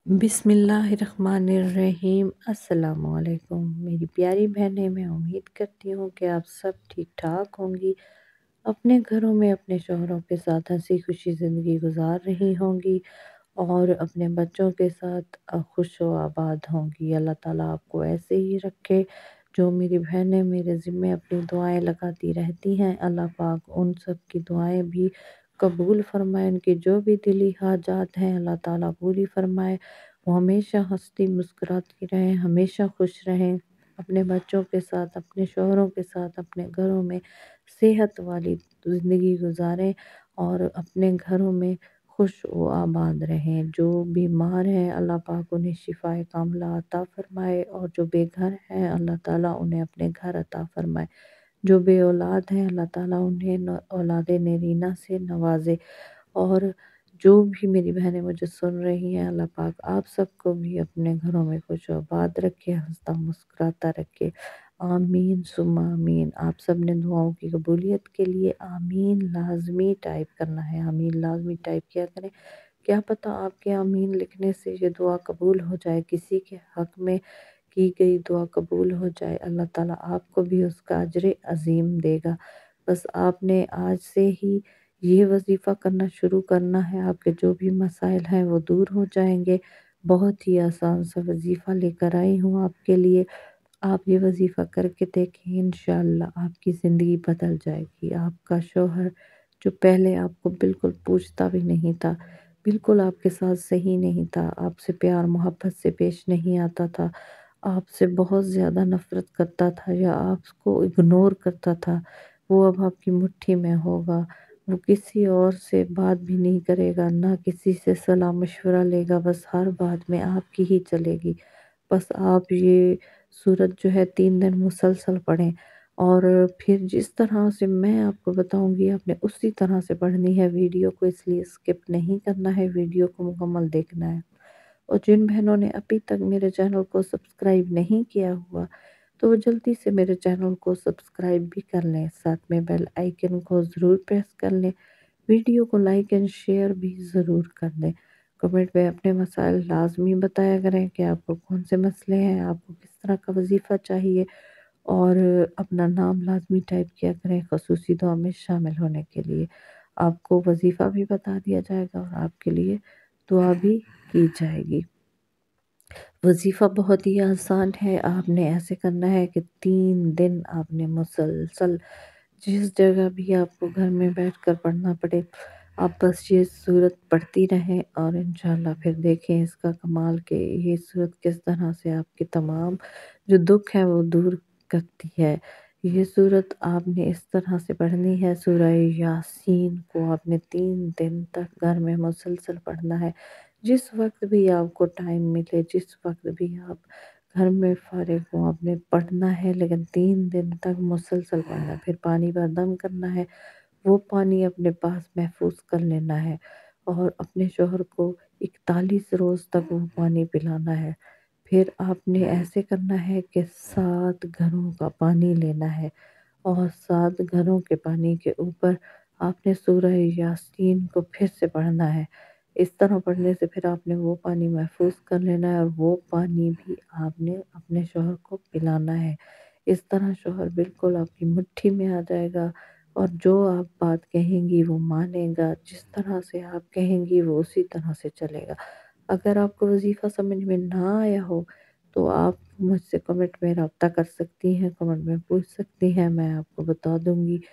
बिस्मिल्लाहिर्रहमानिर्रहीम। अस्सलाम वालेकुम मेरी प्यारी बहनें, मैं उम्मीद करती हूँ कि आप सब ठीक ठाक होंगी, अपने घरों में अपने शौहरों के साथ हंसी खुशी ज़िंदगी गुजार रही होंगी और अपने बच्चों के साथ खुश व आबाद होंगी। अल्लाह ताला आपको ऐसे ही रखे। जो मेरी बहनें मेरे ज़िम्मे अपनी दुआएं लगाती रहती हैं, अल्लाह पाक उन सब की दुआएं भी कबूल फरमाए। उनकी जो भी दिली हाजात हैं अल्लाह ताला पूरी फरमाए। वो हमेशा हंसती मुस्कुराती रहें, हमेशा खुश रहें, अपने बच्चों के साथ, अपने शौहरों के साथ, अपने घरों में सेहत वाली ज़िंदगी गुजारें और अपने घरों में खुश व आबाद रहें। जो बीमार हैं अल्लाह पाक उन्हें शिफाए कामिला अता फरमाए और जो बेघर हैं अल्लाह ताला उन्हें अपने घर अता फरमाए। जो बे औलाद हैं अल्लाह ताला उन्हें औलादे नरीना से नवाजे। और जो भी मेरी बहनें मुझे सुन रही हैं, अल्लाह पाक आप सबको भी अपने घरों में खुश आबाद रखे, हंसता मुस्कुराता रखे। आमीन सुम्मा आमीन। आप सब ने दुआओं की कबूलियत के लिए आमीन लाजमी टाइप करना है। आमीन लाजमी टाइप किया करें। क्या पता आपके आमीन लिखने से ये दुआ कबूल हो जाए, किसी के हक में की गई दुआ कबूल हो जाए। अल्लाह ताला आपको भी उसका अजर अजीम देगा। बस आपने आज से ही ये वजीफ़ा करना शुरू करना है, आपके जो भी मसाइल हैं वो दूर हो जाएंगे। बहुत ही आसान सा वजीफ़ा लेकर आई हूँ आपके लिए। आप ये वजीफ़ा करके देखें, इंशाअल्लाह आपकी ज़िंदगी बदल जाएगी। आपका शौहर जो पहले आपको बिल्कुल पूछता भी नहीं था, बिल्कुल आपके साथ सही नहीं था, आपसे प्यार मोहब्बत से पेश नहीं आता था, आपसे बहुत ज़्यादा नफ़रत करता था या आपको इग्नोर करता था, वो अब आपकी मुट्ठी में होगा। वो किसी और से बात भी नहीं करेगा, ना किसी से सलाह मशवरा लेगा, बस हर बात में आपकी ही चलेगी। बस आप ये सूरत जो है 3 दिन मुसलसल पढ़ें और फिर जिस तरह से मैं आपको बताऊँगी आपने उसी तरह से पढ़नी है। वीडियो को इसलिए स्किप नहीं करना है, वीडियो को मुकम्मल देखना है। और जिन बहनों ने अभी तक मेरे चैनल को सब्सक्राइब नहीं किया हुआ, तो वो जल्दी से मेरे चैनल को सब्सक्राइब भी कर लें, साथ में बेल आइकन को ज़रूर प्रेस कर लें। वीडियो को लाइक एंड शेयर भी ज़रूर कर दें। कमेंट में अपने मसाइल लाज़मी बताया करें कि आपको कौन से मसले हैं, आपको किस तरह का वजीफ़ा चाहिए और अपना नाम लाज़मी टाइप किया करें ख़ुसूसी दुआ में शामिल होने के लिए। आपको वजीफ़ा भी बता दिया जाएगा और आपके लिए दुआ भी की जाएगी। वजीफ़ा बहुत ही आसान है। आपने ऐसे करना है कि 3 दिन आपने मुसलसल जिस जगह भी आपको घर में बैठकर पढ़ना पड़े, आप बस ये सूरत पढ़ती रहें और इंशाल्लाह फिर देखें इसका कमाल कि ये सूरत किस तरह से आपके तमाम जो दुख हैं वो दूर करती है। ये सूरत आपने इस तरह से पढ़नी है। सूरह यासीन को आपने 3 दिन तक घर में मुसलसल पढ़ना है। जिस वक़्त भी आपको टाइम मिले, जिस वक़्त भी आप घर में फ़ारिग हो, आपने पढ़ना है, लेकिन 3 दिन तक मुसलसल पढ़ना है। फिर पानी पर दम करना है, वो पानी अपने पास महफूज़ कर लेना है और अपने शौहर को 41 रोज़ तक वो पानी पिलाना है। फिर आपने ऐसे करना है कि 7 घरों का पानी लेना है और 7 घरों के पानी के ऊपर आपने सूरह यासीन को फिर से पढ़ना है। इस तरह पढ़ने से फिर आपने वो पानी महफूज़ कर लेना है और वो पानी भी आपने अपने शौहर को पिलाना है। इस तरह शौहर बिल्कुल आपकी मुट्ठी में आ जाएगा और जो आप बात कहेंगी वो मानेगा, जिस तरह से आप कहेंगी वो उसी तरह से चलेगा। अगर आपको वजीफ़ा समझ में ना आया हो तो आप मुझसे कमेंट में रब्ता कर सकती हैं, कमेंट में पूछ सकती हैं, मैं आपको बता दूँगी।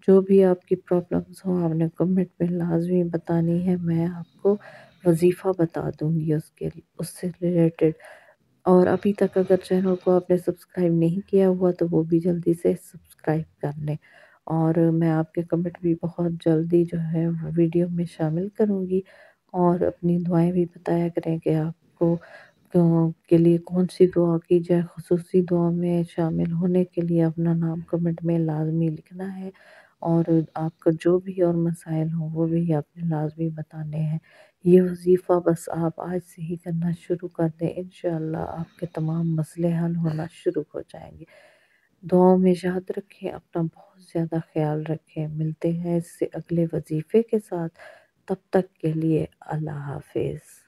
जो भी आपकी प्रॉब्लम्स हो आपने कमेंट में लाज़मी बतानी है, मैं आपको वजीफ़ा बता दूँगी उससे रिलेटेड। और अभी तक अगर चैनल को आपने सब्सक्राइब नहीं किया हुआ तो वो भी जल्दी से सब्सक्राइब कर लें। और मैं आपके कमेंट भी बहुत जल्दी जो है वो वीडियो में शामिल करूँगी और अपनी दुआएं भी बताया करें कि आपको के लिए कौन सी दुआ की जाए। ख़ुसूसी दुआ में शामिल होने के लिए अपना नाम कमेंट में लाजमी लिखना है और आपका जो भी और मसाइल हो वो भी आपने लाजमी बताने हैं। ये वजीफ़ा बस आप आज से ही करना शुरू कर दें, इंशाअल्लाह आपके तमाम मसले हल होना शुरू हो जाएंगे। दुआओं में याद रखें, अपना बहुत ज़्यादा ख्याल रखें। मिलते हैं इससे अगले वजीफ़े के साथ, तब तक के लिए अल्लाह हाफिज़।